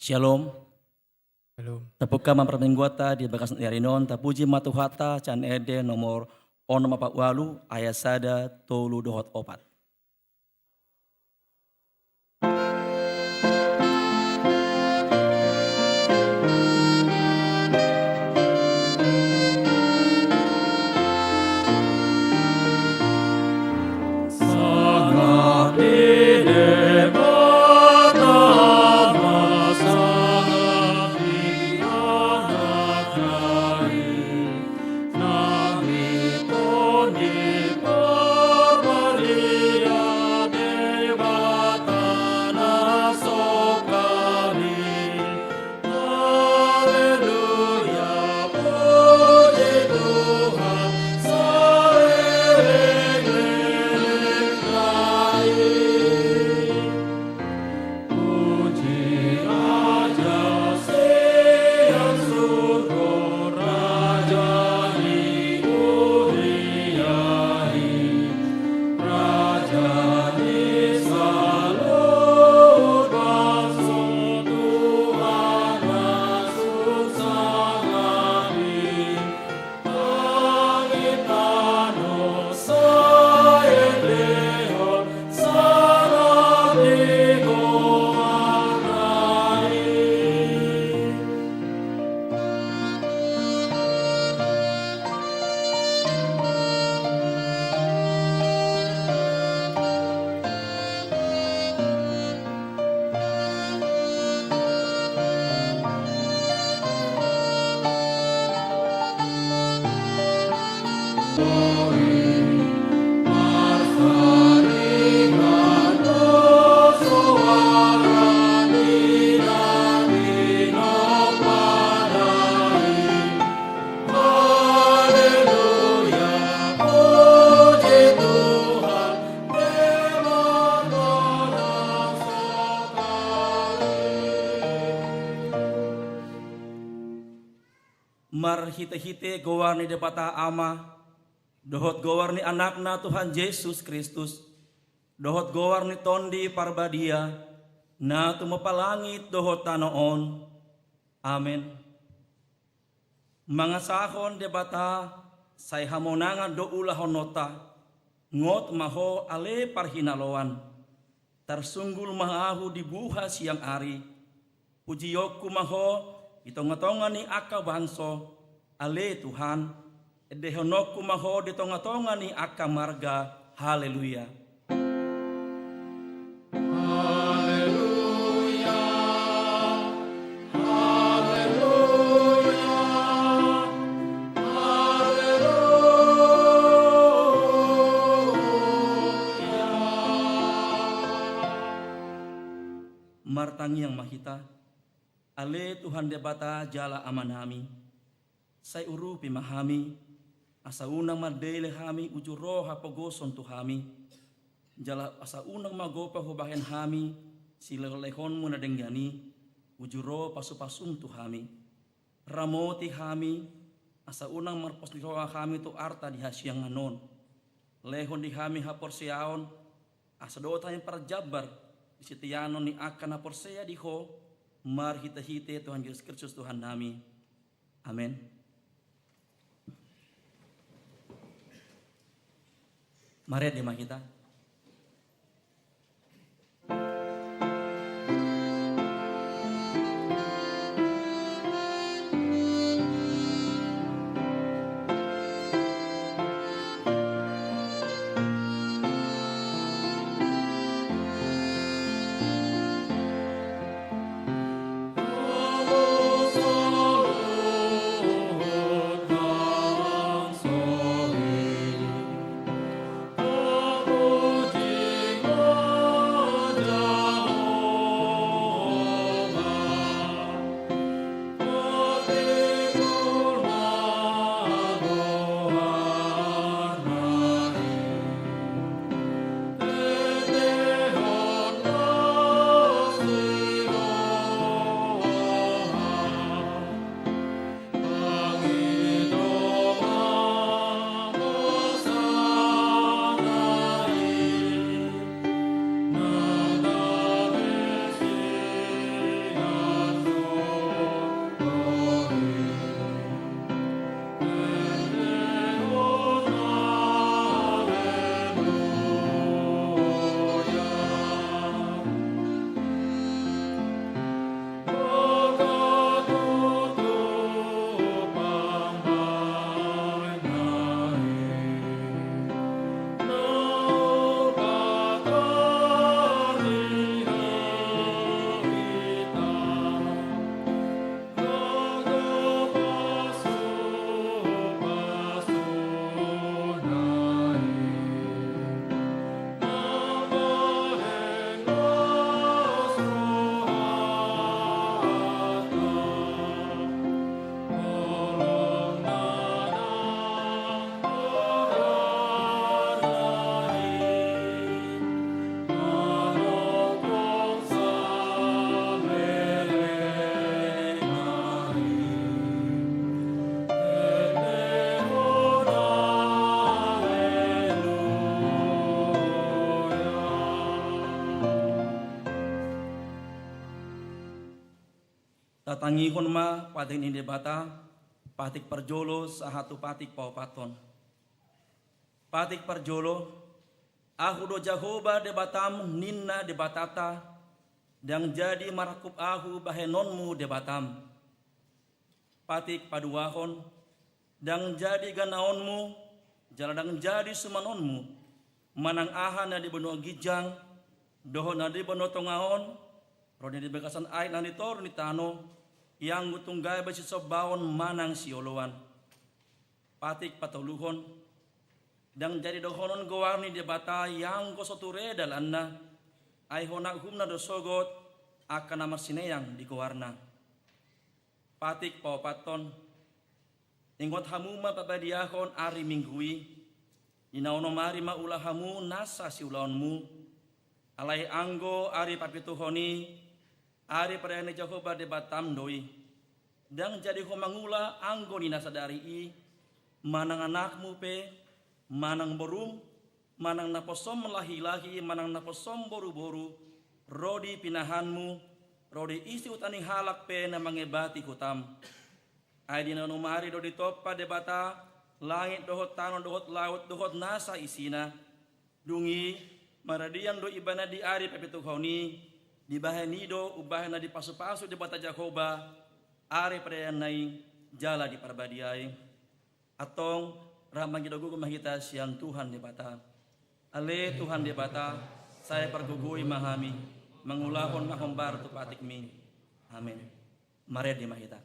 Shalom. Shalom. Tapuka mampermenguata di bagas yarinon tapuji matuhata can ede nomor onom 48 ayat sada tolu dohot opat. Mar hite-hite gowarni depata ama, dohot gowarni anakna Tuhan Yesus Kristus, dohot gowarni tondi parbadia, na tumapalangit dohot tanoon. Amen. Mga sahon debata, say hamonangan do ulahon nota, ngot maho ale parhinaloan, tarsunggul mahahu di buha siang ari, pujiyok maho itonga-tonga ni aka banso, ale Tuhan, edehonoku maho di tonga-tonga ni aka marga, haleluya. Martangi yang mahita, ale Tuhan debata jala amanami, say uru pimahami, asa unang madele hami uju roha pogoson tuhami, jala asa unang magopa hubahen hami, sila lehon mo na denggani, uju roha pasu-pasung tuhami, ramoti hami, asa unang marpos roha hami tu arta di hasyang anon, lehon di hami hapor siaon, asa doa tayang parjabar, isitiano ni akan na porseya diho marhita-hite Tuhan Yesus Kristus Tuhan nami. Amin. Mari dema kita. Tatangihon ma pating ini bata, patik perjolo sahatu patik paupaton. Patik perjolo, ahu do Jahoba de batam ninna de batata, dan jadi marakup ahu bahenonmu de batam. Patik paduahon, dan jadi ganaonmu, jaladang jadi sumanonmu, manang aha na di benua gijang, doho na di benua tongaon, rodi di bekasan air na di tor ni tano, yang gutunggay basi sobawon manang siolowan. Patik patuluhon, dang jadi dohonon gowarni di bata yang kosoture dalanna, ay honak humna dosogot akan namar sineyang di gowarna. Patik paupaton, ingot hamuma papadiahon ari minggui, inaono mari maula hamu nasa siulaonmu, alai anggo ari papituhoni, ari perayaan Jahoba de batam doi, dan jadi homangula anggo ni nasadari i, manang anakmu pe, manang borum, manang naposom lahi-lahi, manang naposom boru-boru, rodi pinahanmu, rodi isi utani halak pe na mangebati kutam. Ay di nanumari do di topa de bata, langit dohot tanon dohot laut dohot nasa isina, dungi maradian do ibana di ari papituhoni, di bahanido ubahana di pasu-pasu di bata Jahoba, are preanay jala di parbadiay atong ramang gidagugo mahita siyang Tuhan di bata. Ale Tuhan di bata, saya pergugui mahami, mangulahon mahombar tu patik mi. Amin. Mari di mahita.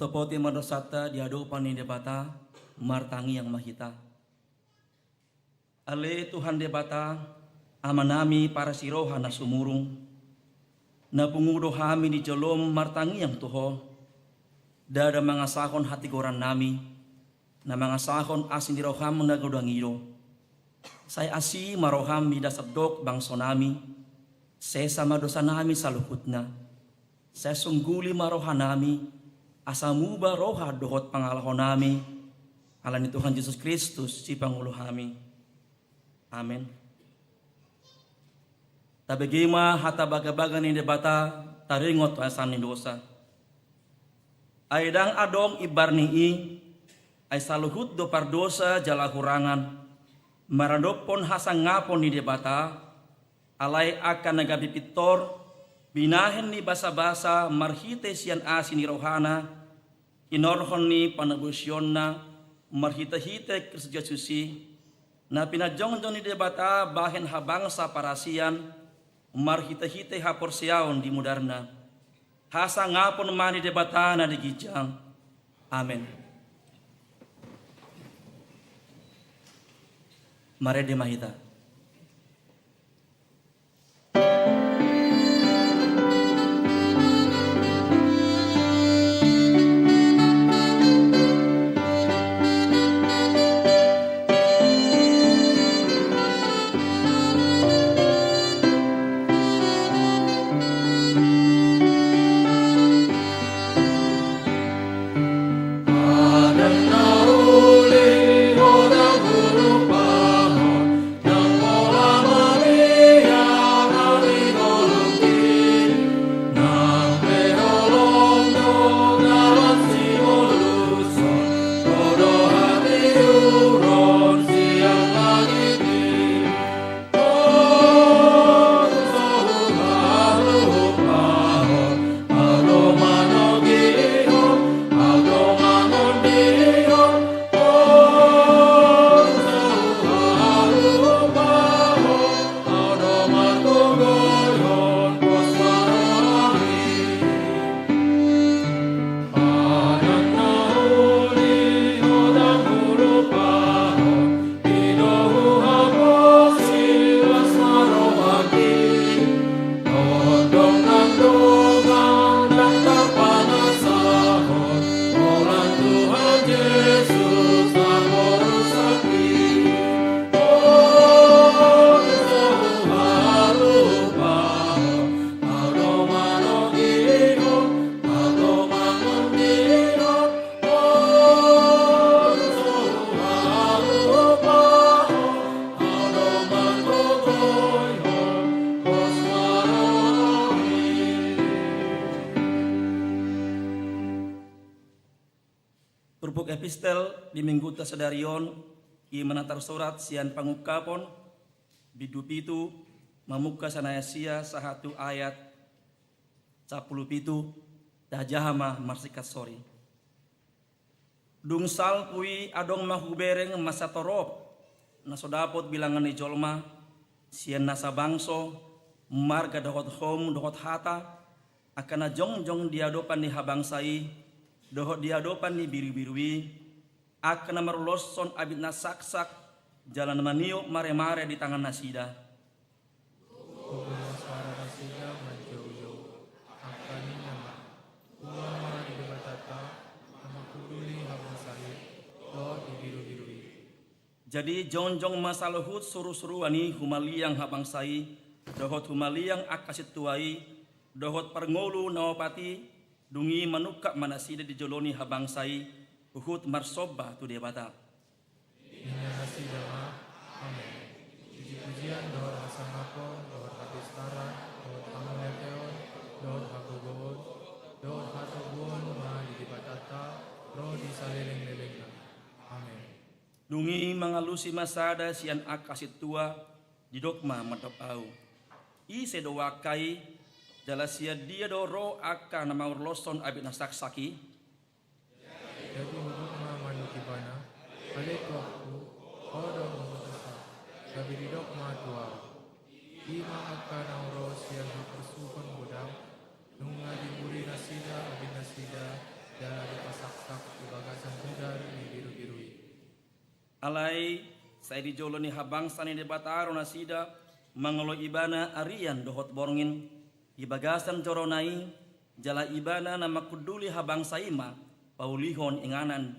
Topoti madosata di hadapan ni debata martangi yang mahita. Ale Tuhan debata amanami para siroha na sumurung na pungudo hami di jolom martangi yang tuho dada mga sakon hati goran nami na mga sakon asin di roham na godangiro. Saya asi maroham di dasabdok bangso nami sesa madosa nami salukut na. Saya sungguli maroha nami asamuba roha dohot pangalahon nami alan ni Tuhan Yesus Kristus si Pangulo kami. Amen. Tabagima hatabaga-baga ni debata taringot asan ni dosa. Aidang adong ibar ni ay saluhut do pardosa jala kurangan maradopon hasang ngapon ni debata alay akan nagabipitor binahen ni basa-basa marhite siyan asin ni rohana inorhon ni panabusyon na marhita-hite Kristus Yesusi na pinadjong-jong ni debata bahen habang sa parasian marhita-hite haporsiyaon di mudarna hasa ngapon man ni debata na digijang. Amen. Mari di mahita. Adang nauli, odang huruf pahon, epistel di minggu tasadarion i menatar surat sian pangukapon bidu pitu mamuka sanayasia sahatu ayat 10 pitu dajahama marsikat sori. Dungsal kui adong mahubereng masa torop nasodapot bilangan ni jolma sian nasa bangso marga dohot hom dohot hata akana jongjong diadopan ni habangsai dohot diadopan ni biru-birui akana marulosson abit na saksak jalan maniuk mare-mare di tangan nasida. Jadi jongjong masaluhut suruh-suruani humaliang habangsai dohot humaliang akasit tuai dohot perngolu nawapati dungi manukak manasida di joloni habangsai uhut marsoba tu dia bata. Amin. Puji-pujian dohot hasangapo, dohot hatistara, dohot amuleteon, dohot hagogohon, dohot hatobuon ma di batata, roh di saleleng-lelengna. Amin. Dungi mangalusi masada sian akasit tua di dokma madop au. I sedowakai jalasia dia doro aka nama urloson abit nasaksaki. Jadi hudukma manukibana, ale tuaku, odo umutasa, gabi di dokma tua. Ima aka nauro sian hapersukon budang, nunga diburi nasida abit nasida, dari pasaksak di bagasan budar di biru-birui. Alai saya di joloni habangsa ni debataro nasida mangolo ibana arian dohot borngin ibagasan joronai jala ibana nama kuduli habangsa ima paulihon inganan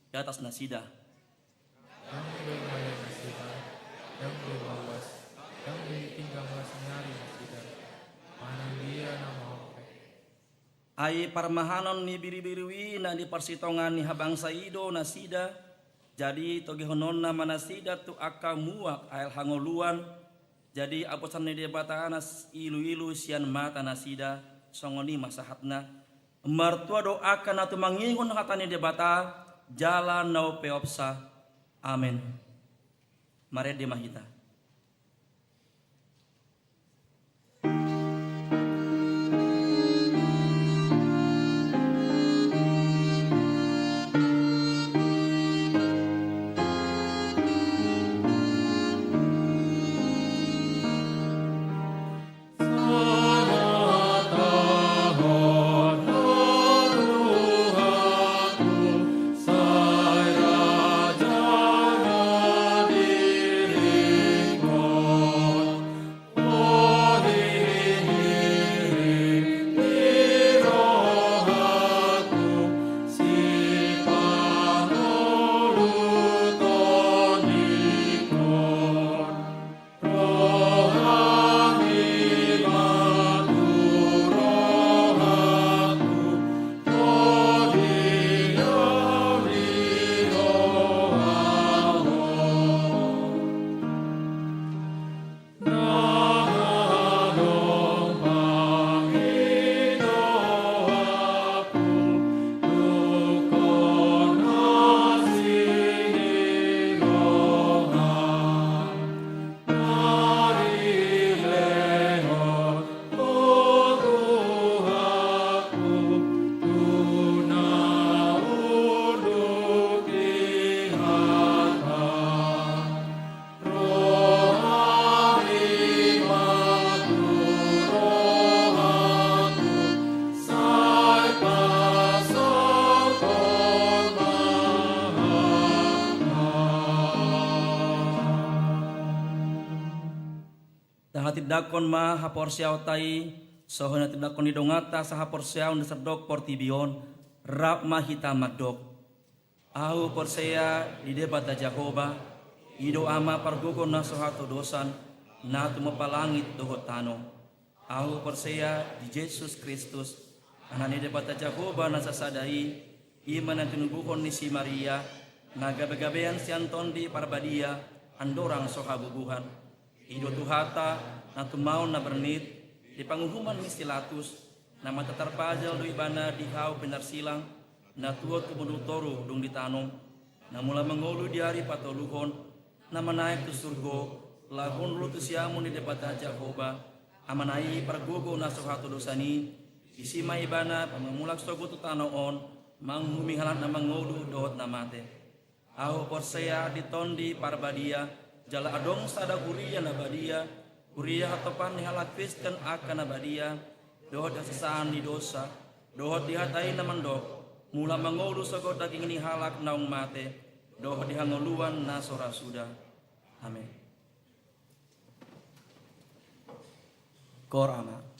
di atas nasida. Yang bermaya nasida, yang berbawas, yang bertinggang nyari nasida, mana dia nama oke. Ai parmahanon ni biri-biriwi na di persitongan ni habangsa ido nasida. Jadi togi hononna manasida tu aka muak ael hangoluan. Jadi aposan ni debata anas ilu-ilu sian mata nasida songoni masahatna. Martua doa kana tu mangingon hatani debata jalan nau peopsa. Amin. Mari demahita. Dakon ma haporsiaw tai sohona tidakon didongata sa haporsiaw na sardok portibion rap mahita madok au porsea di debata Jahoba ido ama pargukon na sohato dosan na tumapalangit dohotano au porsea di Jesus Kristus anani debata Jahoba na sasadai iman na tinubuhon ni si Maria na gabe-gabean si Anton di Parbadia andorang sohabubuhan ido tuhata na tumaw na bernit di panguhuman ni Silatus na matatarpajal do ibana di hau penarsilang na tuot kumunutoro dung ditanong, na mula mengulu di hari patoluhon, na manaik tu surgo, lagun lu tu siamu ni debata Jakoba, amanai pergogo na sohatu dosani, isi maibana pamamulak sogo tu tanoon, manghumihalan na mengulu doot na mate. Aho porsea ditondi parbadia, jala adong sada kuria na badia, kuria hatopan ni halak Kristen akan na badia, dohot sesaan di dosa, dohot dihatai na mandok, mula mengulu sogo daging ini halak naung mate, dohot dihangoluan na sora sudah. Amin. Korama.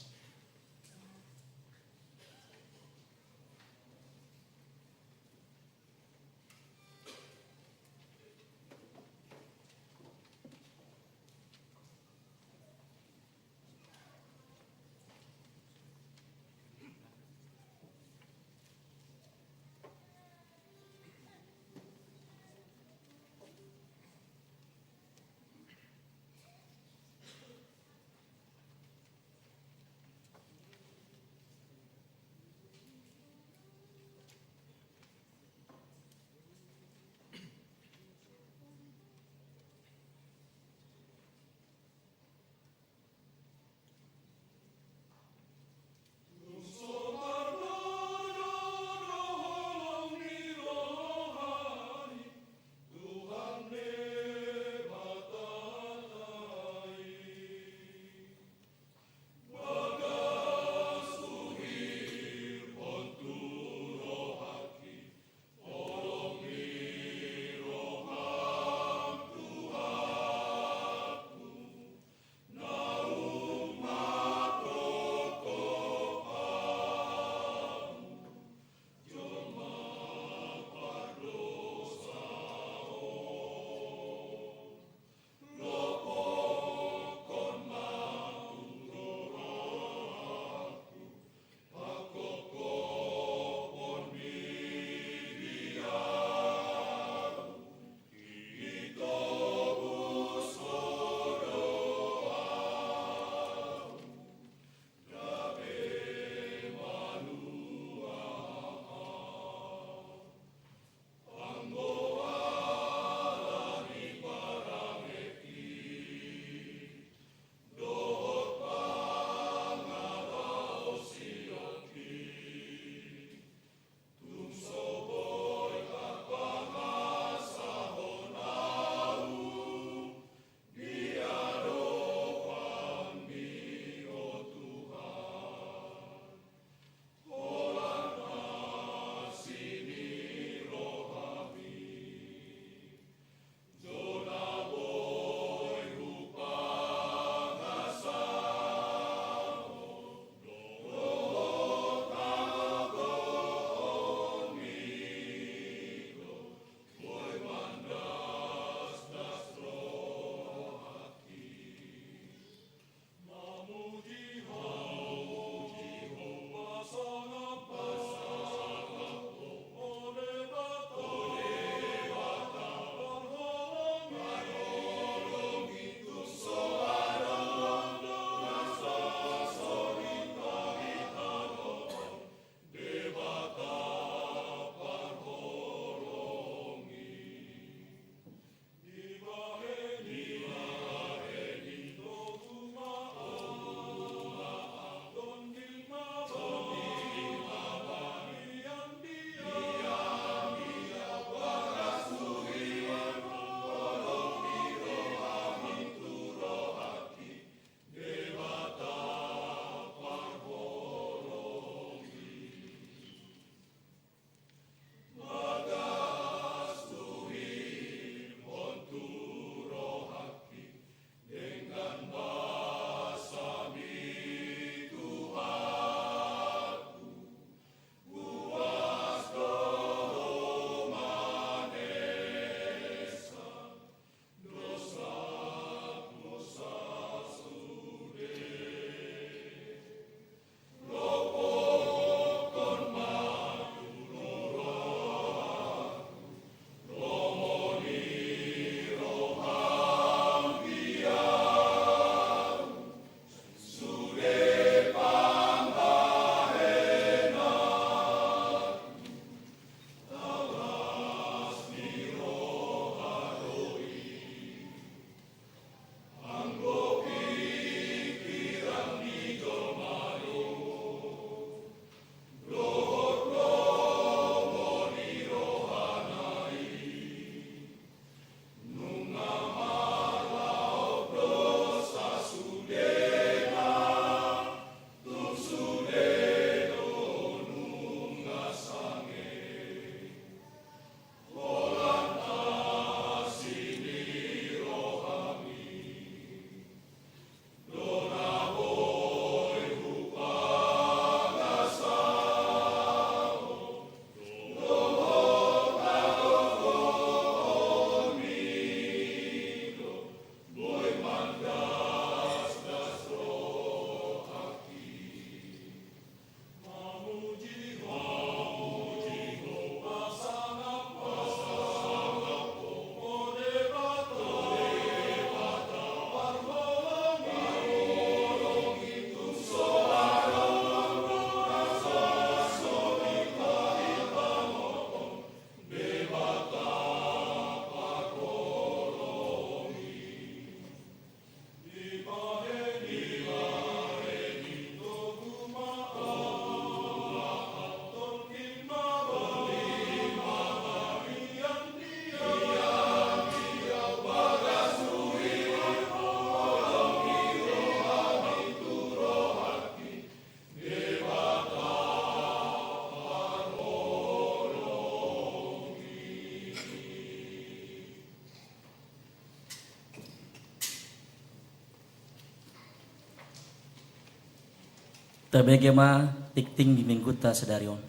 Tabegema tikting bimingguta sedarion.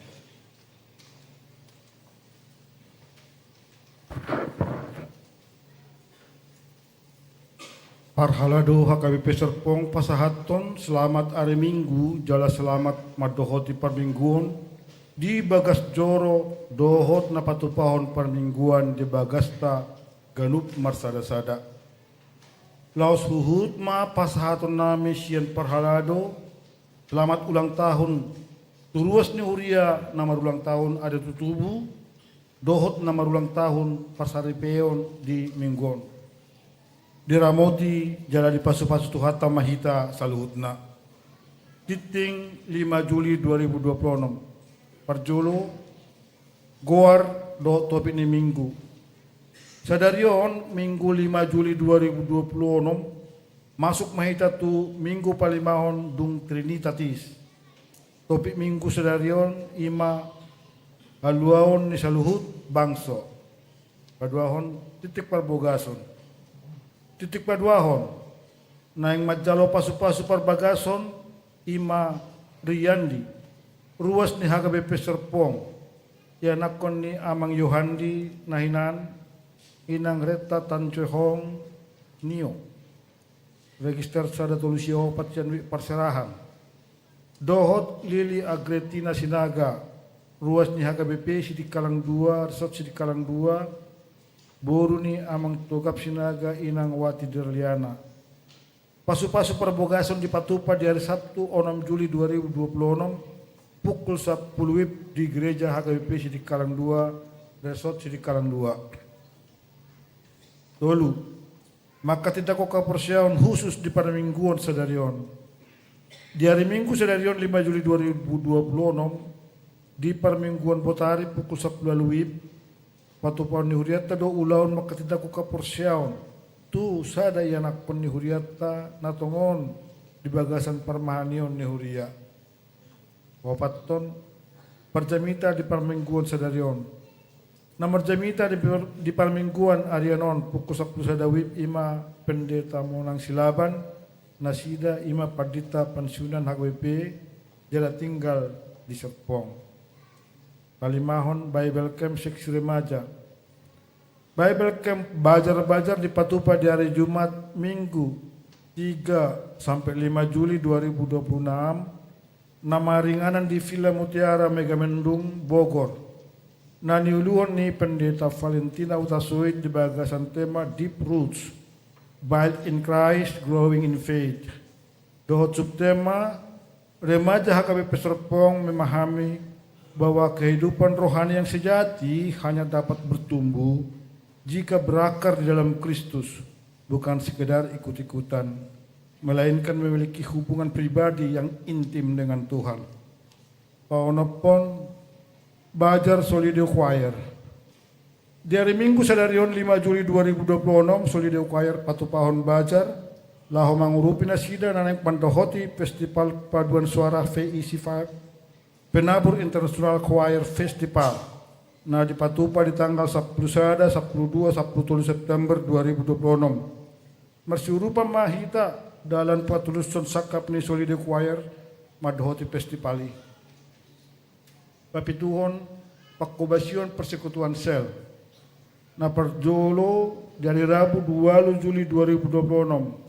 Parhalado HKBP Serpong pasahaton selamat hari Minggu jala selamat madohoti parmingguan di bagas joro dohot na patupahon parmingguan di bagasta ganup marsada-sada. Laos huhut ma pasahaton nami sian parhalado selamat ulang tahun turuas ni huria nama ulang tahun ada tutubu dohot nama ulang tahun pasaripeon di mingguan. Diramoti jala di pasu-pasu tuhata mahita saluhutna. Titing 5 Juli 2026. Parjolo goar do topi ni minggu. Sadarion minggu 5 Juli 2026 masuk mahita tu minggu palimahon dung Trinitatis. Topik minggu sadarion ima haluaon ni saluhut bangso. Paduahon titik parbogason. Titik paduahon naing majalo pasu-pasu parbagason ima Riyandi ruas ni HKBP Serpong ya nakon ni amang Yohandi nahinan inang Reta Tancuhong Nio register sada tulusio patian parserahan dohot Lili Agretina Sinaga ruas ni HKBP Sidikalang 2 resort Sidikalang 2 boru ni amang togap sinaga inang Wati Derliana. Pasu-pasu perbogason di Patupa di hari Sabtu 6 Juli 2026 pukul 10 WIB di gereja HKBP Sidikalang 2 Resort Sidikalang 2. Tolu, maka tidak kau persiapan khusus di pada mingguan sadarion. Di hari Minggu sadarion 5 Juli 2026 di permingguan Botari pukul 10 WIB Patupaon ni huriata do ulaon maka tidak kuka porsiaon tu sada yanak pon ni huriata natongon di bagasan permahanion ni huria wapaton perjamita di permingguan sadarion nomor jamita di permingguan arianon pukul 10 sadawib ima pendeta monang silaban nasida ima padita pensiunan HKBP jala tinggal di Serpong. Palimahon Bible Camp Seksi Remaja. Bible Camp Bajar-Bajar di Patupa di hari Jumat Minggu 3 sampai 5 Juli 2026. Nama ringanan di Villa Mutiara Megamendung Bogor. Nani uluan ni Pendeta Valentina Utasoid di bagasan tema Deep Roots, Built in Christ, Growing in Faith. Dohot subtema remaja HKBP Serpong memahami bahwa kehidupan rohani yang sejati hanya dapat bertumbuh jika berakar di dalam Kristus, bukan sekedar ikut-ikutan, melainkan memiliki hubungan pribadi yang intim dengan Tuhan. Paunopon Bajar Solido Choir. Di hari Minggu sadarion 5 Juli 2026 Solido Choir Patupahon Bajar laho mangurupi nasida naneng pandohoti Festival Paduan Suara VIC5 Penabur International Choir Festival nah di Patupa di tanggal 10 sada, 12, 10 September 2026. Mersiurupa mahita dalam patuluson sakap ni Solide Choir madhoti festivali. Papituhon pakubasion persekutuan sel. Na perjolo dari Rabu 2 Juli 2026.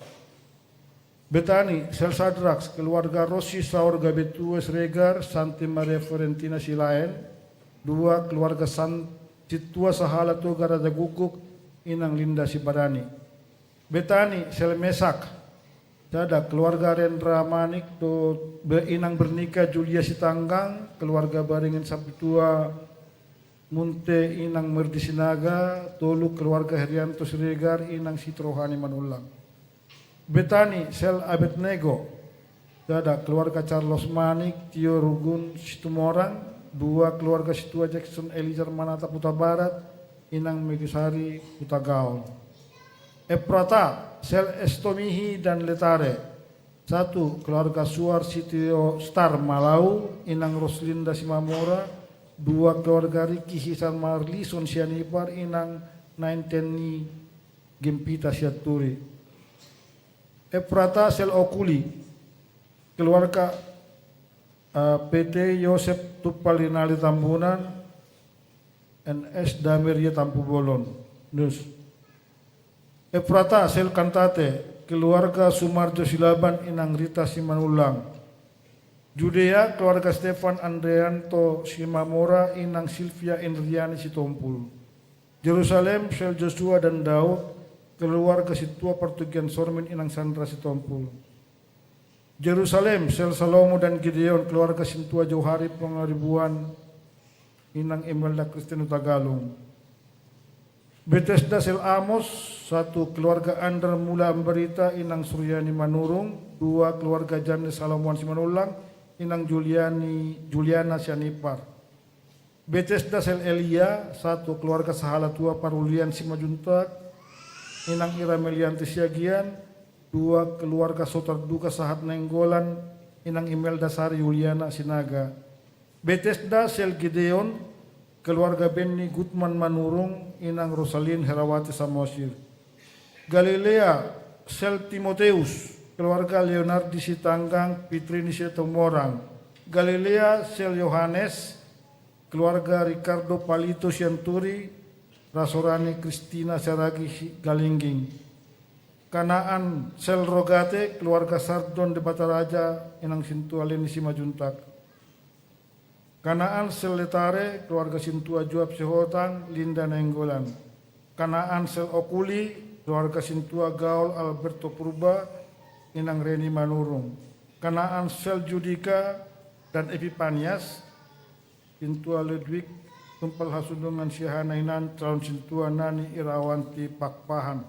Betani, Sel Sadrax, keluarga Rossi Saurga Betues Regar, Santi Maria Florentina Silaen, 2 keluarga Citua Sahala Toga Raja Guguk, Inang Linda Sibarani. Betani, Sel Mesak, Tada keluarga Rendra Manik, Inang Bernika Julia Sitanggang, keluarga Baringin Sapitua Munte Inang Merdi Sinaga, Tolu keluarga Herianto Siregar, Inang Sitrohani Manulang. Betani Sel Abednego, Dada keluarga Carlos Manik, Tio Rugun Situmorang, 2 keluarga Situa Jackson Elizar Manata Puta Barat, Inang Megisari Puta Gaul. Eprata Sel Estomihi dan Letare, 1 keluarga Suar Sitio Star Malau, Inang Roslinda Simamora, 2 keluarga Riki Hisan Marlison Sianipar, Inang Nainteni Gempita Siaturi. Efrata Sel Okuli, keluarga PT Yosep Tupalinali Tambunan, NS Damirya Tampu Bolon. Nus. Efrata Sel Kantate, keluarga Sumarjo Silaban Inang Rita Simanulang. Judea keluarga Stefan Andreanto Simamora Inang Silvia Indriani Sitompul. Jerusalem Sel Joshua dan Daud, keluarga Situa Pertugian Sormin Inang Sandra Sitompul. Jerusalem Sel Salomo dan Gideon, keluarga Sintua Johari Pengaribuan Inang Imelda Kristinu Tagalung. Bethesda Sel Amos, 1 keluarga Andar Mula Ambarita Inang Suryani Manurung, 2 keluarga Janes Salomuan Simanulang Inang Juliana Sianipar. Bethesda Sel Elia, 1 keluarga Sahala Tua Parulian Simajuntak Inang Iramelianti Siagian, 2 keluarga Sotar Duka Sahat Nenggolan Inang Imelda Sari Yuliana Sinaga. Bethesda Sel Gideon, keluarga Benny Gutman Manurung Inang Rosalin Herawati Samosir. Galilea Sel Timoteus, keluarga Leonardi Sitanggang Pitrini Sitomorang. Galilea Sel Yohanes, keluarga Ricardo Palito Sianturi Rasorani Kristina Saragi Galingging. Kanaan Sel Rogate, keluarga Sardon de Bataraja Inang Sintua Leni Simajuntak. Kanaan Sel Letare, keluarga Sintua Juap Sehotang Linda Nenggolan. Kanaan Sel Okuli, keluarga Sintua Gaul Alberto Purba Inang Reni Manurung. Kanaan Sel Judika dan Epipanias, Sintua Ludwig Tumpal Hasundungan Sihanainan calon Sintua Nani Irawanti Pakpahan.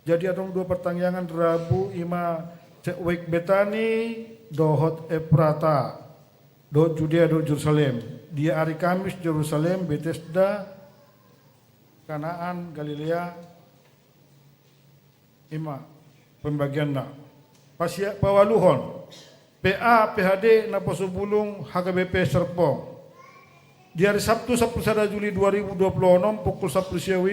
Jadi ada 2 pertanyaan Rabu Ima Cekwek Betani Dohot Efrata Dohot Judea Dohot Jerusalem. Dia hari Kamis Jerusalem, Bethesda, Kanaan, Galilea, Ima pembagianna. Pasia Pawaluhon PA PHD Naposubulung HKBP Serpong. Di hari Sabtu 1 Juli 2026 pukul 10 siang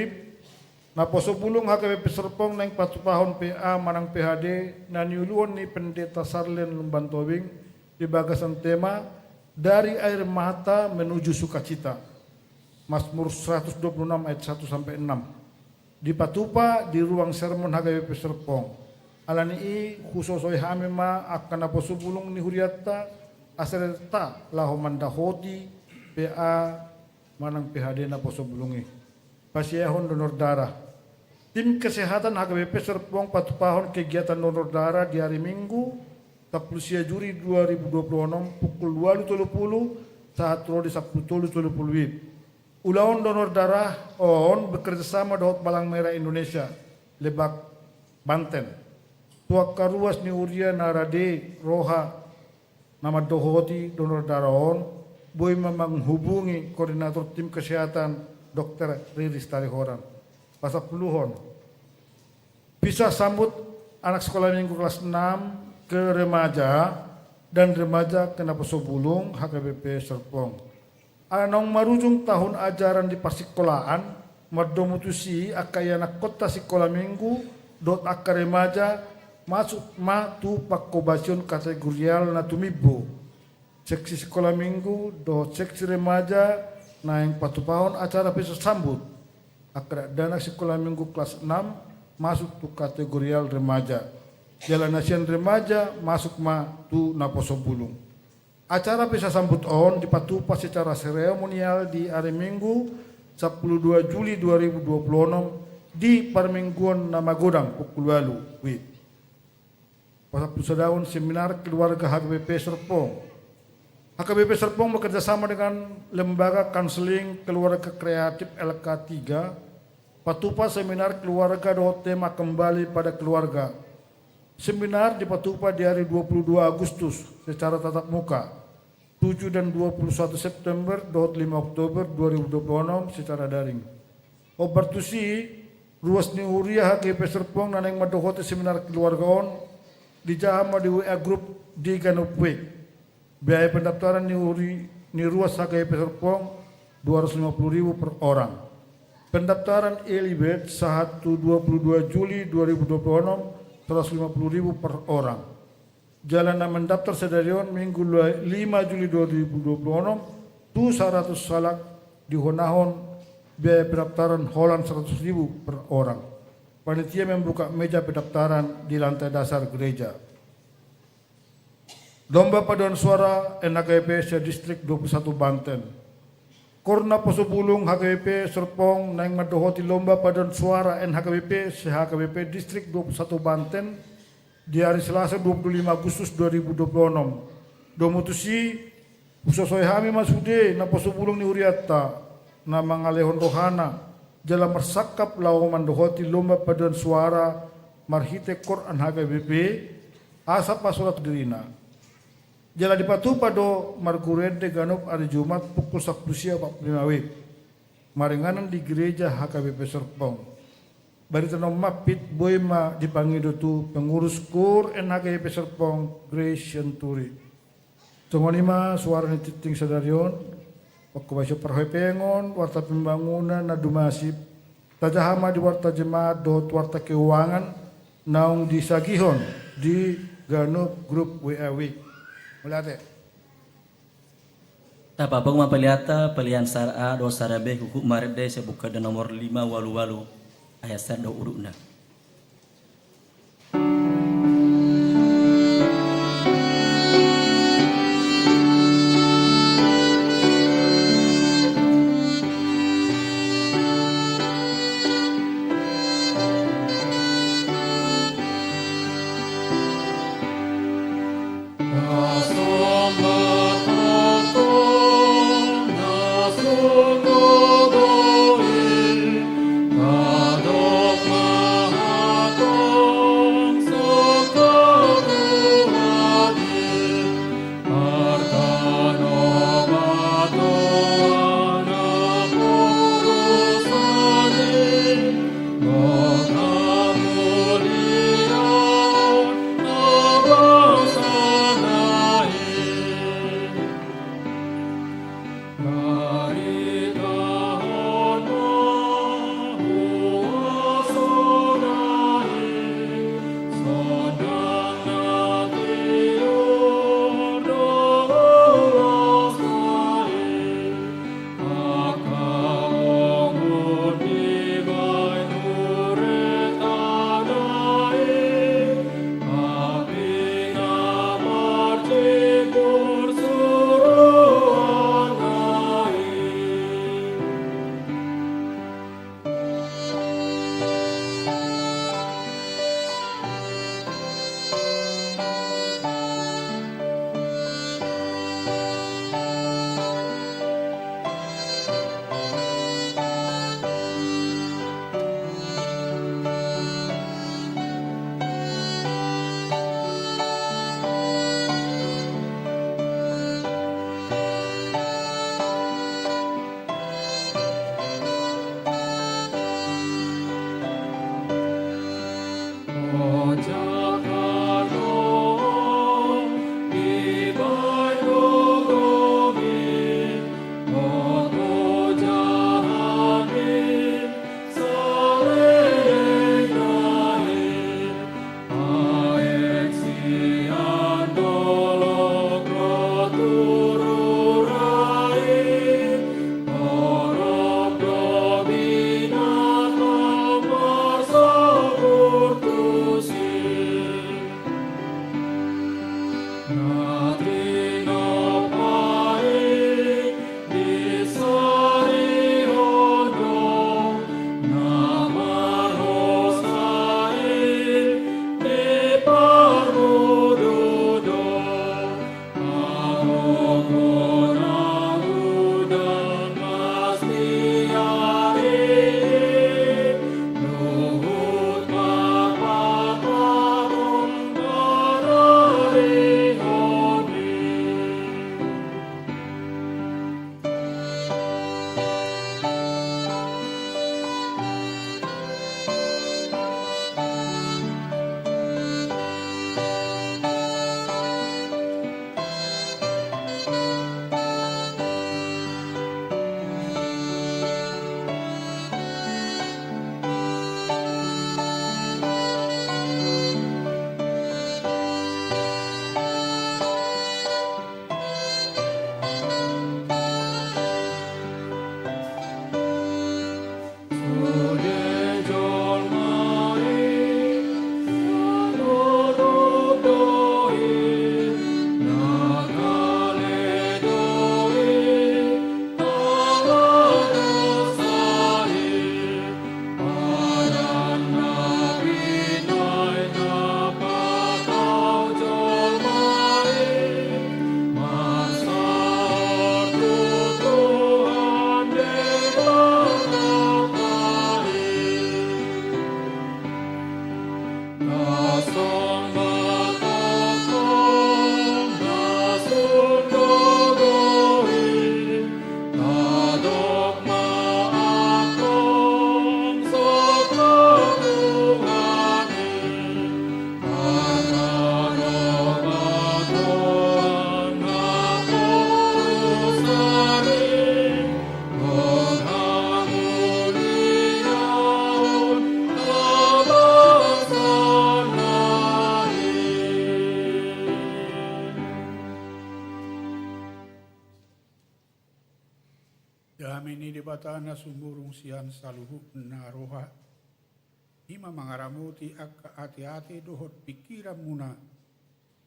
Naposubulung HKBP Serpong neng patupahon PA Manang PHD naniuluan ni Pendeta Sarlen Lumbantobing di bagasan tema dari air mata menuju sukacita. Mazmur 126 ayat 1 sampai 6. Di Patupa di ruang sermon HKBP Serpong. Alani khususoi hamema akan naposubulung ni huriatta aserta lahomandahoti PA Manang PHD naposubulungi. Pasiahon donor darah. Tim kesehatan HKBP Serpong patupahon kegiatan donor darah di hari Minggu 10 Juli 2026 pukul 2.30 saat di 10.30. Ulawan donor darah on bekerjasama dengan Palang Merah Indonesia Lebak Banten. Tuak karuas ni Uria Narade Roha nama dohoti donor darah on boy menghubungi koordinator tim kesehatan Dr. Riris Tarihoran. Pasal puluhan. Bisa sambut anak sekolah minggu kelas 6 ke remaja dan remaja ke Naposubulung HKBP Serpong. Anong marujung tahun ajaran di pasikolahan mardomutusi akayana kota sekolah minggu dot akka remaja masuk matu pakobasion kategorial na tumibo. Seksi sekolah minggu dot seksi remaja na yang patupahon acara bisa sambut. Akra dana sekolah minggu kelas 6 masuk tu kategorial remaja. Jalan Nasian remaja masuk tu Naposubulung. Acara bisa sambut on dipatupa secara seremonial di hari Minggu 12 Juli 2026 di Parmingguan Namagodang pukul 8 Pasal pusadaun seminar keluarga HKBP Serpong. HKBP Serpong bekerjasama dengan Lembaga Konseling Keluarga Kreatif LK3 patupa seminar keluarga dengan tema kembali pada keluarga. Seminar di Patupa di hari 22 Agustus secara tatap muka, 7 dan 21 September 5 Oktober 2026 secara daring. Obartusi ruas ni Uria HKBP Serpong naneng madohote seminar keluarga on di Jahama di WA Group di Ganupwe. Biaya pendaftaran ni ruas HKBP Serpong 250.000 per orang. Pendaftaran early bird saat 22 Juli 2026 150.000 per orang. Jalan na mendaftar sedarion Minggu 5 Juli 2026 tu 100 salak dihonahon biaya pendaftaran Holland 100.000 per orang. Panitia membuka meja pendaftaran di lantai dasar gereja. Lomba paduan suara NHKBP Distrik 21 Banten. Korna Posupulung HKBP Serpong naing madohoti lomba paduan suara NHKBP HKBP Distrik 21 Banten di hari Selasa 25 Agustus 2026. Domutusi usosoy hami masude na Posupulung ni Uriata na mangalehon rohana jala mersakap lau mandohoti lomba paduan suara marhite Quran HKBP asa pasurat dirina. Jala dipatu pado margurede ganop hari Jumat pukul 10.45 WIB. Maringanan di gereja HKBP Serpong. Barita nom mapit boyma dipangido tu pengurus kur NHKBP Serpong Grace Yenturi. Tungonima suara ni titing sadarion. Pagkabasyo parhoy pengon warta pembangunan na dumasip. Tajahama di warta jemaat dot warta keuangan naung disagihon di ganop grup WA WIB. Mulate. Tapabang mapaliata palian sara do sarabe kuku marede sebuka dan nomor 5 walu-walu ayat sanda uruna. Kadok Dami ni dibata na sumurong siyan sa luhut na roha. Ima mangaramuti ak ati-ati dohot pikiran muna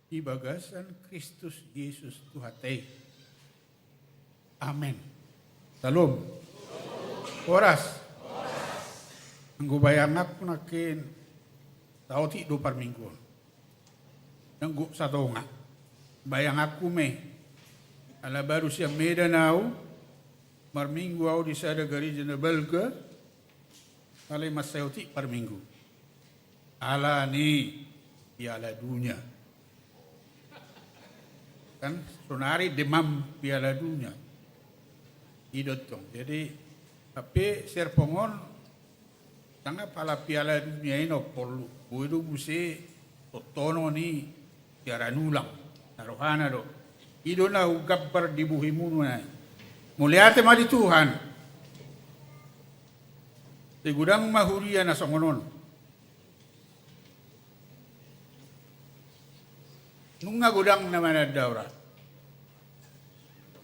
ibagasan Kristus Yesus Tuhatay. Amen. Salam. Oras. Ang gubayangak ko na kin tauti do parminggo. Nanggu sa tonga. Bayangak ko me. Ala baru siya medanao. Marminggu au di sada garija na belga. Alay masayoti parminggu. Ala ni piala dunia. Kan sonari demam piala dunia. Idotong. Jadi tapi serpongon tanga pala piala dunia ino perlu. Buidu busi totono ni tiara nulang. Narohana do. Ido na ugabbar dibuhimunu na. Muliate madi Tuhan. Di gudang mahuria na songonon. Nunga gudang naman na daura.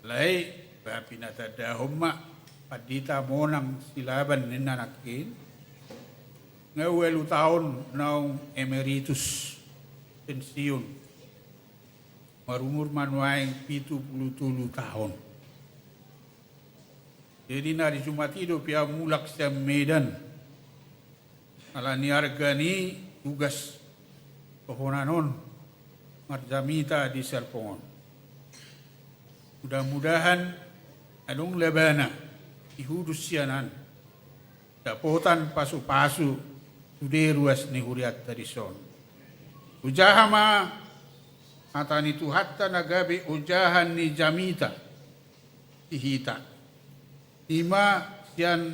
Lai, papinata dahoma, padita monang silaban ninanakin. Ngawelu taon naong emeritus pensiun. Marumur manuaing 70 tahun. Jadi na di Jumatido pia mulak sa Medan. Ala niarga ni tugas pohonanon marjamita di Serpongon. Mudah-mudahan anong labana ihudus siyanan. Dapotan pasu-pasu suderuas ni huriat tradison. Ujahama atani tuhatta nagabi ujahan ni jamita ihita. Ima sian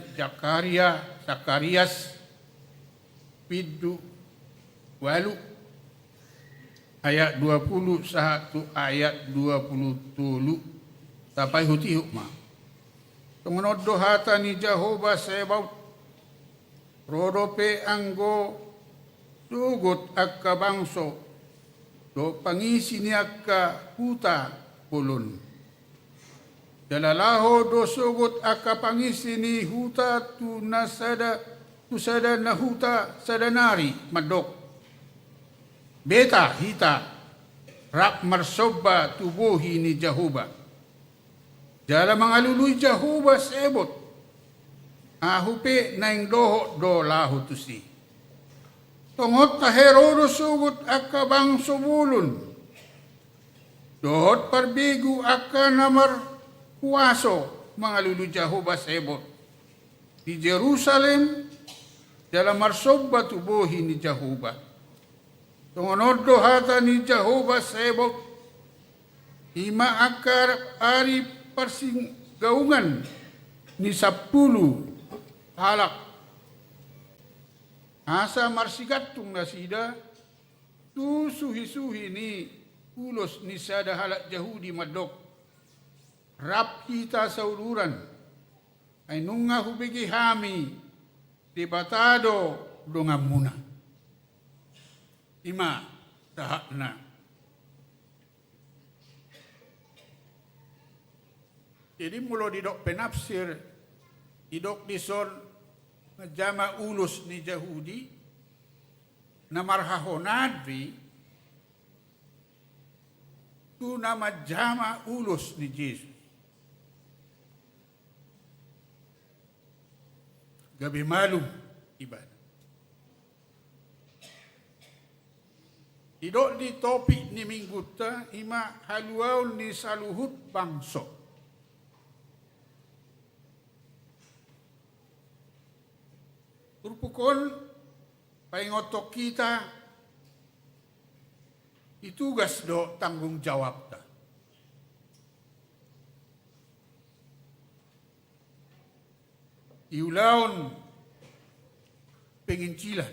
Zakarias Pidu Walu ayat 21 ayat 20 sampai huti hukma. Tungunod dohata ni Jehovah Sebaut rodope anggo sugot akka bangso do pangisi ni akka huta pulun. Dalalaho do sugot akka pangisi ni huta tu sada na huta sadanari madok. Beta hita rak marsoba tubuhi ni Jehovah. Jala mangaluluy Jehovah sebot. Ahupe naing doho do lahu tusi. Tungot tahero do sugot akka bangso bulun. Dohot parbigu akka namar kuwaso mga lulu Jehovah sebot. Di Jerusalem, dalam marsoba tubuhi ni Jehovah. Tungunod dohata ni Jehovah sebot. Ima akar ari persinggaungan ni 10 halak. Asa marsigatung na sida, tu suhi-suhi ni ulos ni sada halak Yahudi madok. Rap kita sauluran ay nunga hubigi hami debatado donga muna. Ima tahakna. Jadi mulo didok penafsir didok dison ngejama ulus ni Yahudi na marhahonadvi tu nama jama ulus ni Yesus. Gabi malu ibadah. Idok di topik ni minggu ta ima haluau ni saluhut bangso. Turpukon paingotok kita itugas do tanggung jawab ta. Iulaon pengincilan,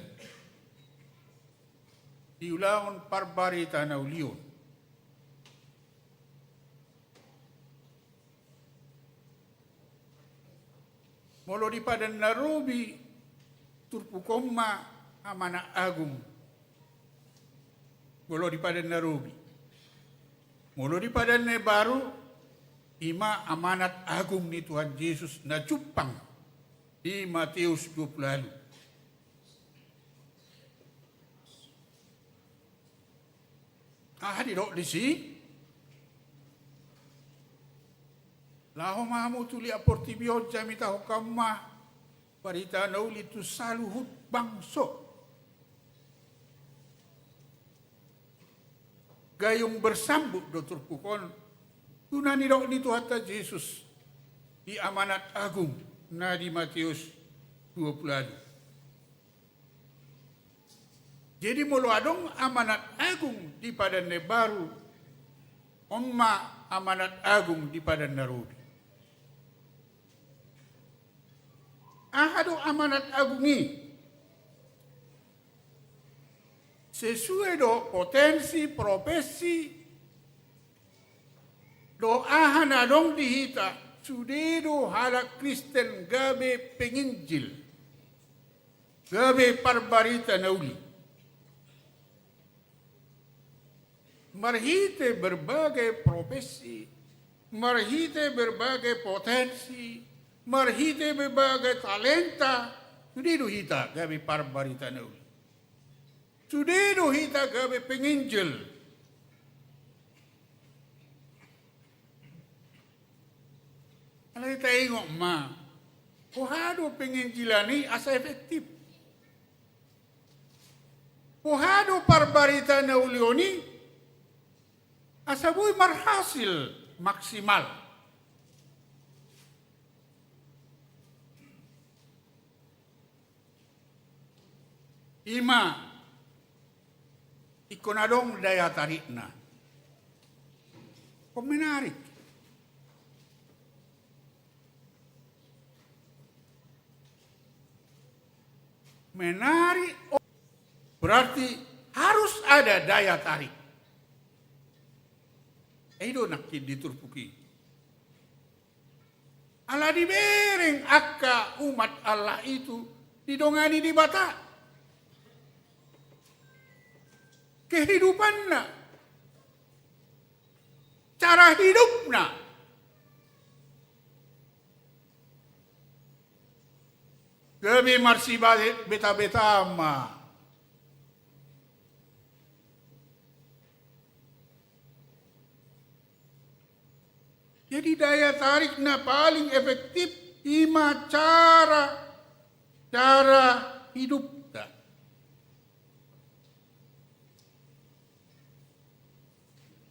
iulaon parbarita na ulion. Molo di padan narubi turpukoma amana agung. Molo di padan narubi. Molo di padan ne baru ima amanat agung ni Tuhan Yesus na cupang di Matius 20. Di dok di si. Laho mahamu tuli aportibio jamita hokama parita nauli tu saluhut bangso. Gayung bersambut Dr. Pukon tunani dok ni Tuhan Yesus di amanat agung na di Matius 20. Jadi mulu adong amanat agung di padan baru, omma amanat agung di padan narudi. Ahado amanat agungi sesuai do potensi profesi do ahan adong dihita sudedo halak Kristen gabe penginjil gabe parbarita nauli marhite berbagai profesi marhite berbagai potensi marhite berbagai talenta, sudido hita gabi parbarita nauli. Sudido hita gabi penginjil. Kalau kita ingok ma, pohado penginjilan ni asa efektif. Pohado parbarita nauli oni asa bui marhasil maksimal. Ima ikonadong daya tarik na. Kok menarik. Menarik berarti harus ada daya tarik. Itu nak diturpuki. Allah dibereng akka umat Allah itu didongani di bata. Kehidupannya, cara hidupnya, gabi marsi beta-beta ma. Jadi daya tariknya paling efektif ima cara hidup.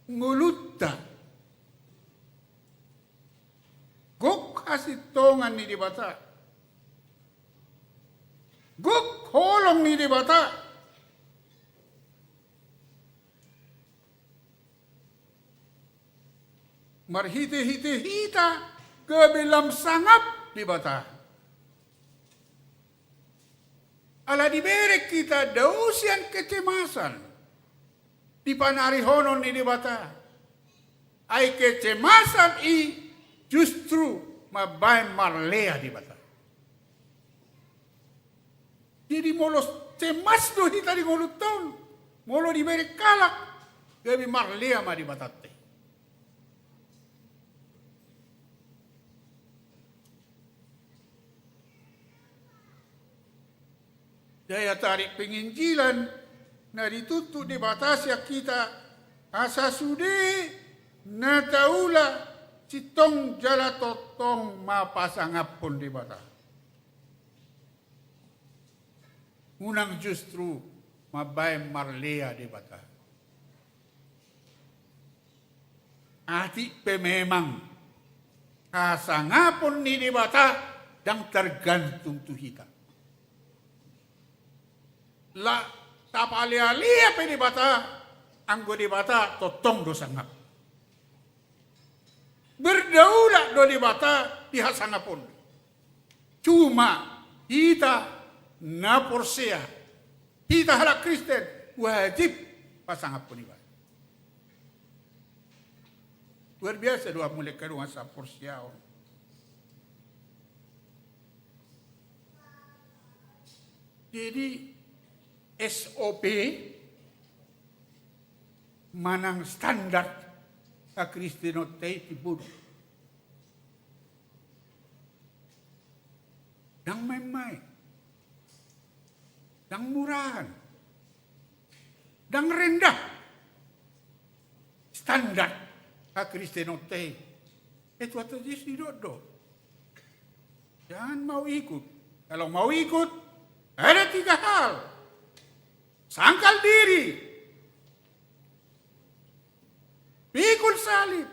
Ngulutta gok kasih tongan ni di bata gok holong ni di bata marhite hita kebelam sangap di bata ala diberek kita dausian kecemasan di panari honon ni dibata. Ai kecemasan i justru mabai marlea dibata. Jadi molos cemas do hita di ngolut tahun. Molo diberi kalak. Gabi marlea ma dibatate. Daya tarik penginjilan na ditutup dibatasi kita asa sude na taula citong jala totong mapasangapon di bata. Unang justru mabay marlea di bata. Ati pe memang kasangapon ni di bata yang tergantung tuhita. La tapali-alia pe di bata anggo di bata totong do sangap. Berdaulat do di bata di hasangapon. Cuma kita na porsea, kita halak Kristen wajib pasangapon iba. Luar biasa doa mulai kedua sa porsea. Jadi SOP manang standar a Kristeno tei tibudo. Dang may-may. Dang murahan. Dang rendah. Standar a Kristeno tei. Itu atau di dodo. Jangan mau ikut. Kalau mau ikut, ada 3 hal. Sangkal diri. Pikul salib.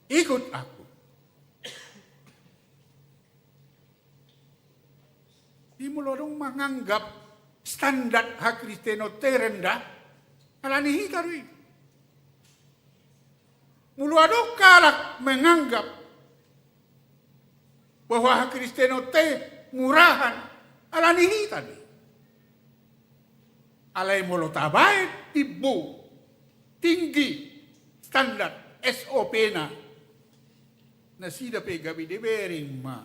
Ikut aku. Di mulodong menganggap standar hak Kristeno terendah. Alani hikarui. Mulodong kalak menganggap bahwa hak Kristeno te murahan. Alani hitari. Alai molo tabai tibu tinggi standar SOP na nasida pe gabi de bering ma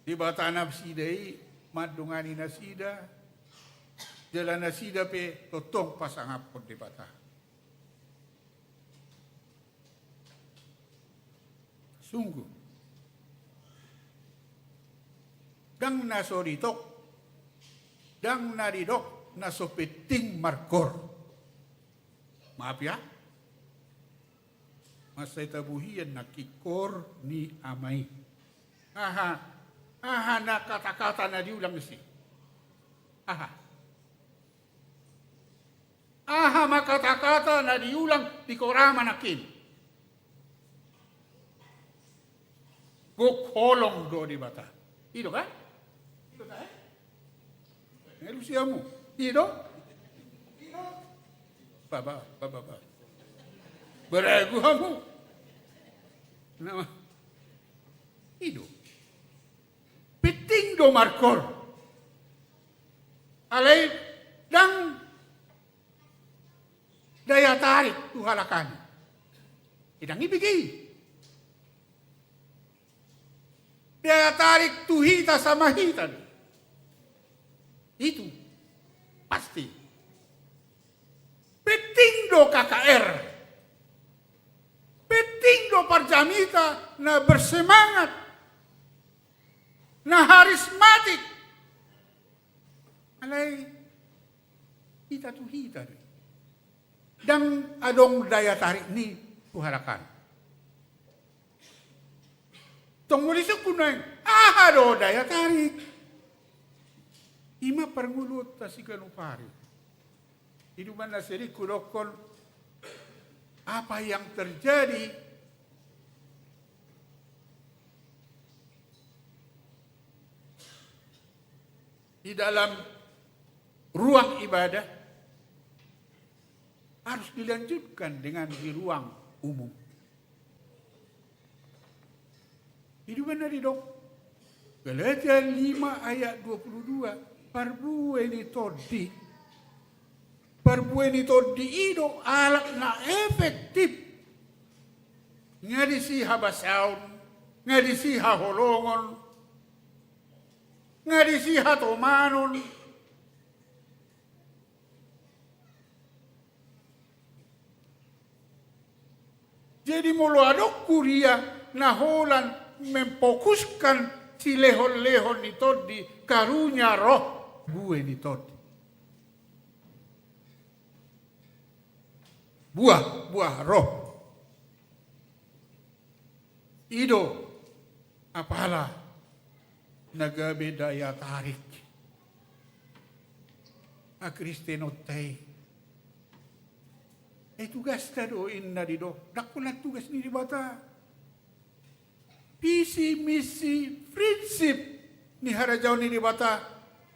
di batana sidai madungani nasida jalan nasida pe totong pasangapon di bata sungguh dang nasoritok dang naridok nasopeting markor. Maaf ya. Masay tabuhian nakikor ni amay. Aha na kata-kata na diulang isi. Aha makata-kata na diulang di korama nakin. Gokholong do di bata. Ito ka? Ito ka eh? Elusiamu. Ito? Baba. Beregu kamu. Nama. Hidup. Piting do markor. Alay dang daya tarik tuhalakan. Idang ibigay. Daya tarik tuhita sama hitan. Itu pasti. Petindo KKR. Petindo Parjamita na bersemangat. Na harismatik. Alay, kita tu hita. Dan adong daya tarik ni tuharakan. Tong mulisok kunay, do daya tarik. Ima permulut ta si kanupari. Hidupan nasiri kudokon apa yang terjadi di dalam ruang ibadah harus dilanjutkan dengan di ruang umum. Hidupan dari dok. Galatia 5 ayat 22. Parbueni todi. Parbueni todi ido alat na efektif. Ngadisi habasaun, ngadisi haholongon, ngadisi hatomanon. Jadi mulu adok kuria naholan memfokuskan si lehon-lehon itu di karunya roh gue di todi. Buah roh. Ido apalah nagabe daya tarik. A Kristenotay. Tugas tado inna di do. Dakulat tugas ni di bata. Visi misi prinsip ni harajaw ni di bata.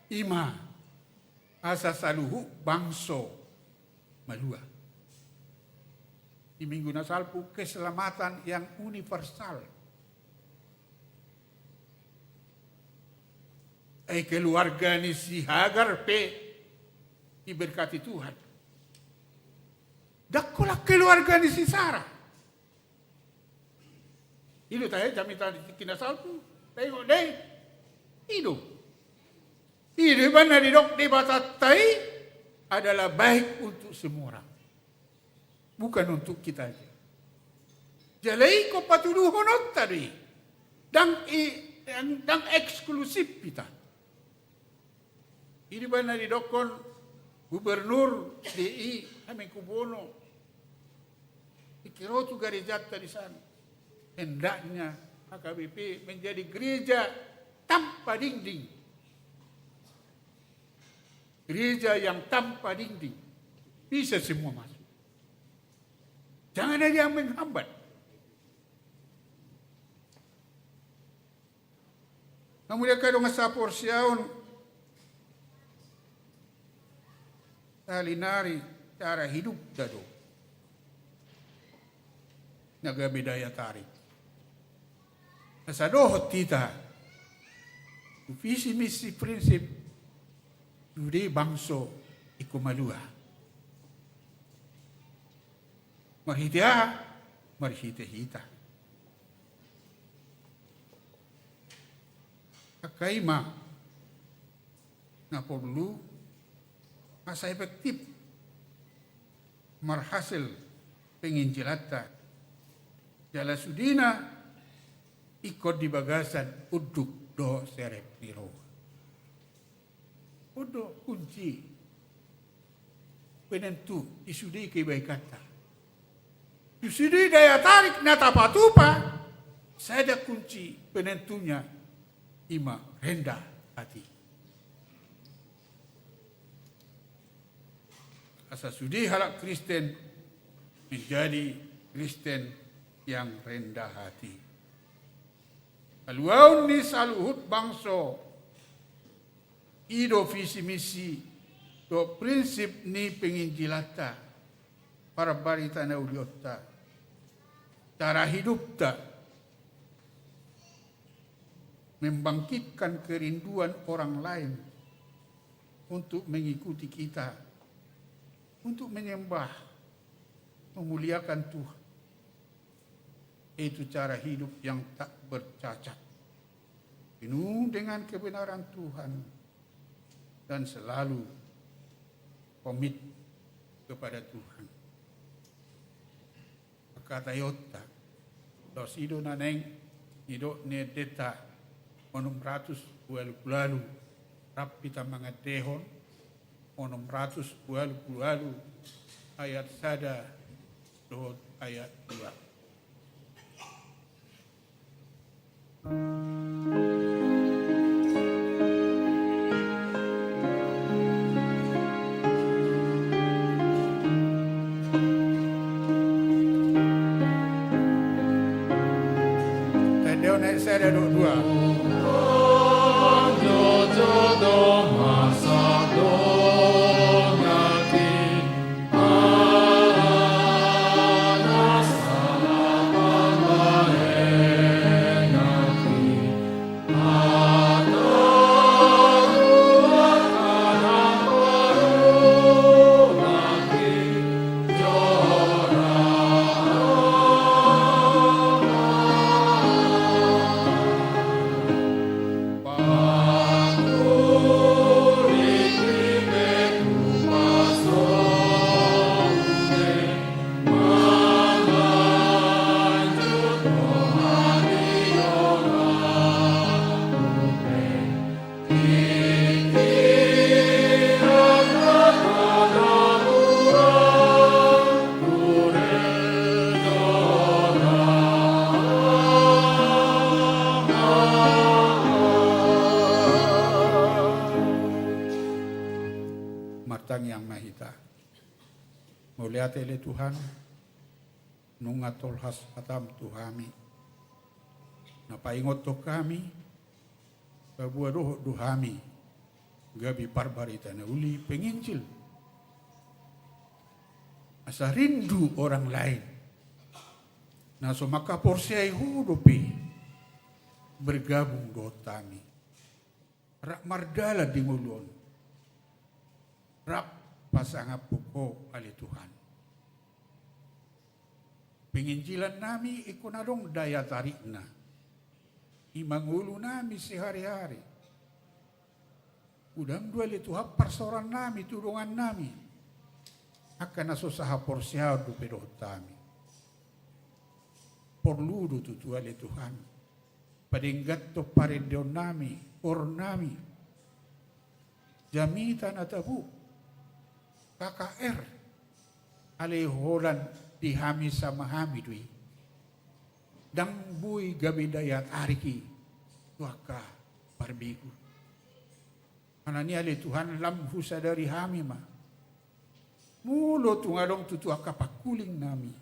Ima. asa saluhu bangso malua. Di minggu nasalpu keselamatan yang universal. Keluarga ni si Hagar pe diberkati Tuhan. Dakolah keluarga ni si Sarah. Itu tayo jamitan di kinasalpu. Tayo deh. Hidup. Hidupan na didok di batatay adalah baik untuk semua orang. Bukan untuk kita aja. Jalai ko patuduhon tadi. Dang eksklusif kita. Ini benar didokon gubernur DI Hamengkubuwono. Ikiro tu gereja di sana. Hendaknya HKBP menjadi gereja tanpa dinding. Gereja yang tanpa dinding. Bisa semua masuk. Jangan ada yang menghambat. Kemudian kadang sa porsyaon salinari cara hidup dado. Nagabidaya tarik. Sa dohot tita. Visi misi prinsip Yudi bangso ikumalua. Marhitia, marhitehita. Kakaima na perlu masa efektif marhasil penginjilata jala sudina ikut di bagasan uduk do serep piro. Udo kunci penentu isudi kebaikan. Isudi daya tarik nata patupa, saya ada kunci penentunya ima rendah hati. Asa sudi halak Kristen menjadi Kristen yang rendah hati. Aluaun ni saluhut bangso ido visi misi do prinsip ni penginjilata para barita na uliota. Cara hidup tak membangkitkan kerinduan orang lain untuk mengikuti kita, untuk menyembah, memuliakan Tuhan. Itu cara hidup yang tak bercacat, penuh dengan kebenaran Tuhan dan selalu komit kepada Tuhan. Kata Yota, dos ido naneng, ido ne deta, 600 lalu, rapita mga dehon, 600 lalu, ayat sada, dohot ayat 2. Saya ada dua. Yang mahita. Mulia tele Tuhan, nungatol has atam Tuhami. Napaingot to kami, babuaruh duhami, gabi parbarita na uli penginjil. Asa rindu orang lain. Na so makaporsiay hudupi bergabung do tami. Rak mardala dingulon. Rak pasangapu ko ali Tuhan. Penginjilan nami ikunadong daya tarik na. Imangulu nami sehari-hari. Udang dua li Tuhan persoran nami, tudungan nami. Akan nasusaha porsiao do pedo tami. Porludo tutua li Tuhan. Padinggat to parindio nami, or nami. Jamita na tabu. KKR. Aleholan dihami sama hami dui. Dang bui gabi dayat ariki. Tuaka parbigu. Anani ali Tuhan lamhu sadari hami ma. Mulo tungadong tutuaka pakuling nami.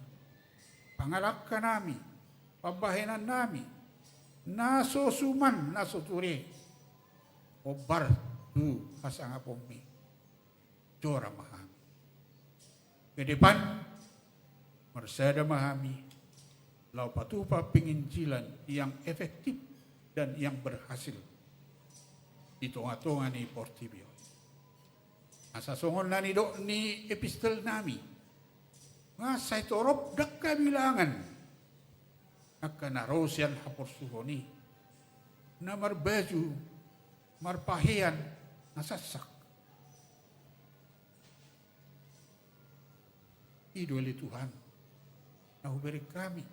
Pangalakka nami. Pabahenan nami. Naso suman, naso ture. Obar tu kasangapomi. Jora mahami. Ke depan, marsada mahami. Lau patupa penginjilan yang efektif dan yang berhasil. Di tonga-tonga ni Portibio. Asa songon na ni do ni epistel nami. Nga say torop dakka bilangan. Akka narosian hapor suhoni. Na marbaju, marpahian, nasasak. Idoli Tuhan. Nahuberi kami.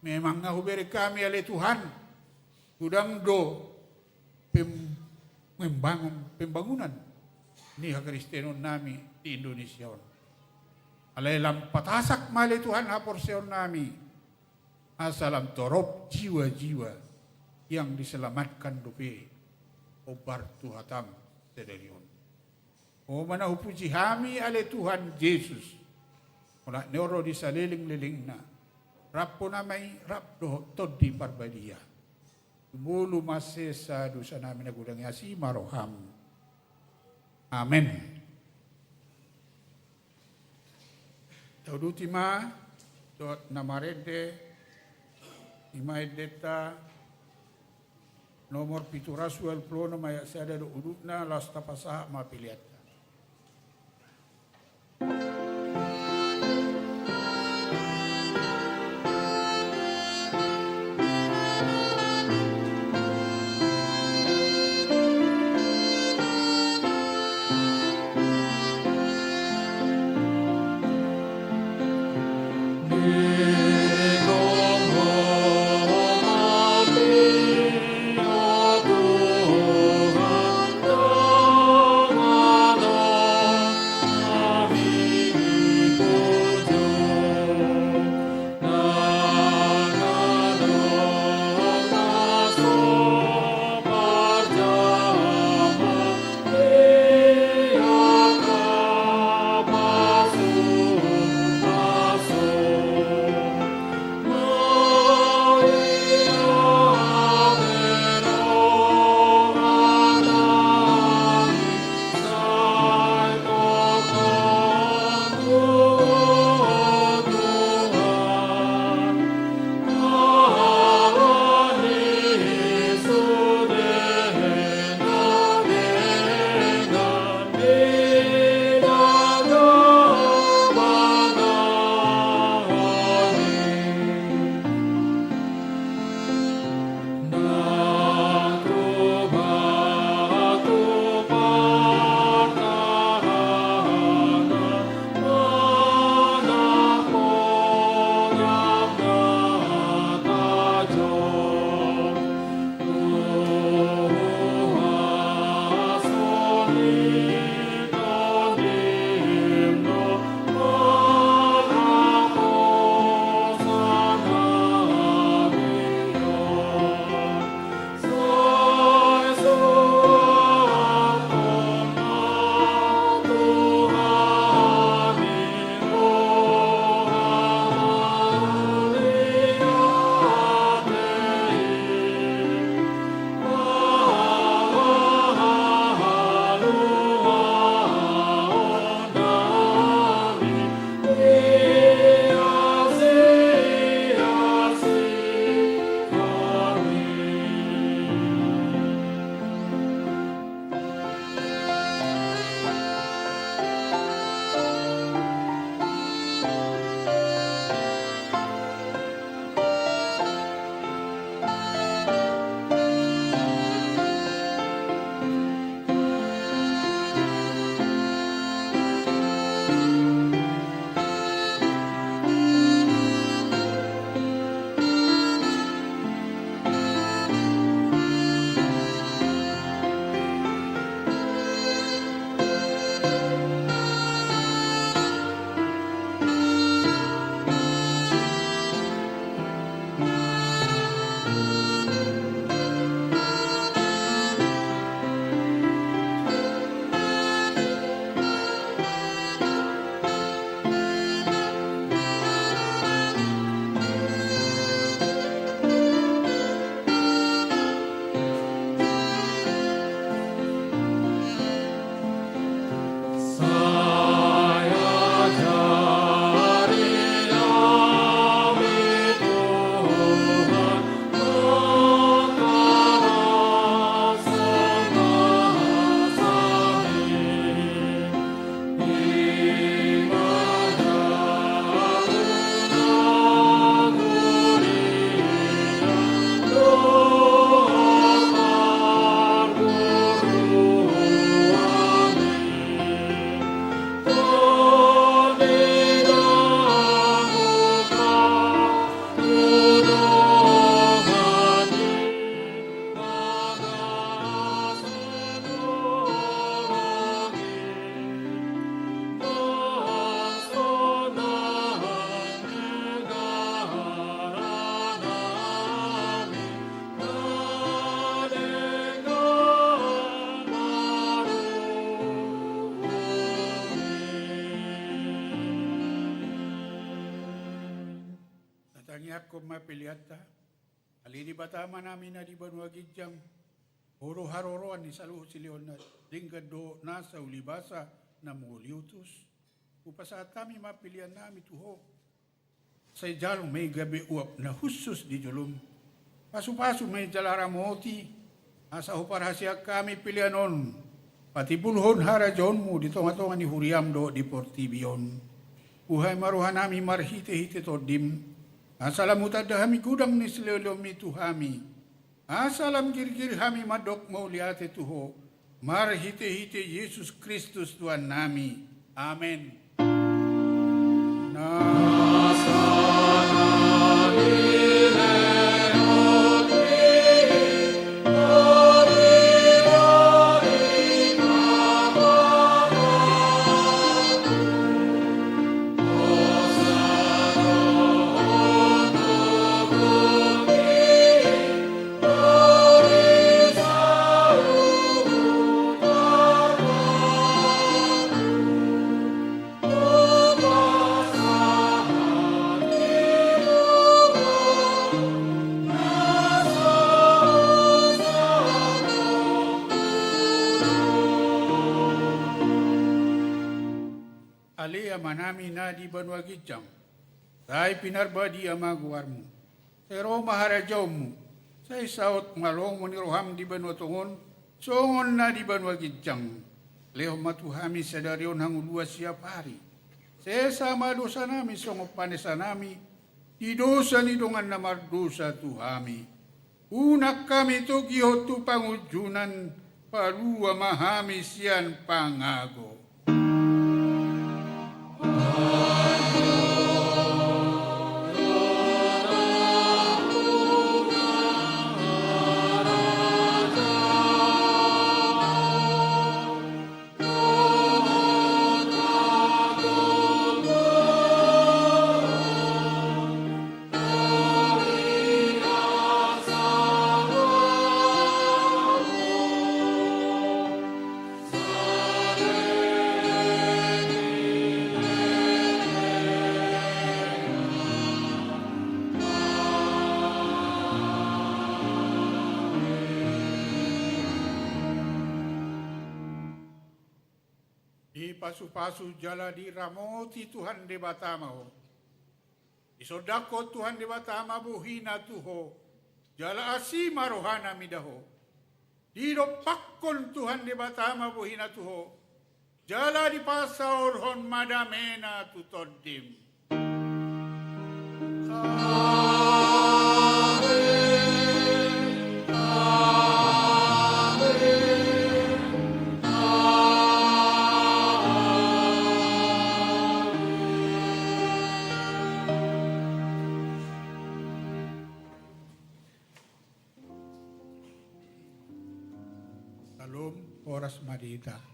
Memang nahuberi kami oleh Tuhan. Udang do pembangunan ni Kristenon nami di Indonesia. Alailam patasak mali Tuhan haporsion nami. Asalam torop jiwa-jiwa yang diselamatkan dope obar Tuhatam sederion. O mana upuji hami ale Tuhan Yesus. Mula neuro di saliling-liling na. Rapo namay rap do todi parbadia. Mulu masesa dosa namin nagudang yasi maroham. Amen. Taudutima dot namarede imaedeta nomor piturasual plono maya sada do udukna lasta pasaha mapiliata. Tuhan ako mapiliata. Ali di batama namin na di Banua Gijang. Horo haroroan ni saluho si Leonard. Dingkado nasa ulibasa na muliutus. Upasa kami mapilian namin tuho. Sa jalong may gabi uap na husus di julum. Pasu-pasu may jalara moti. Asa uparhasya kami pilianon. Pati bulhon harajon mo di tonga-tonga ni Huriam do di Portibion. Uhay maruhan nami marhite-hite todim. Asalamuta dahami gudang ni silolom ni tuhami. Asalam gir-gir hami madok mau liate tuho. Marhite-hite Yesus Kristus Tuhan nami. Amen. Alea manami na di Banua Gijang. Tay pinarbadi amaguarmu. Sa Roma harajawmu. Sa isaot malong mo ni Roham di Banua Tungon. Songon na di Banua Gijang. Leho matuhami sa darion hangulua siap hari. Sa dosa nami songo panesa nami. Di dosa ni dongan na mardosa tuhami. Unak kami to gihotu pangujunan. Palua mahami sian pangago. Di pasu-pasu jala di ramoti Tuhan de Batamaho. Isodako Tuhan de Batama buhina tuho. Jala asima rohana midaho. Di pakkon Tuhan de Batama buhina tuho. Jala di pasaur hon madamena tutodim. Salam oras madita.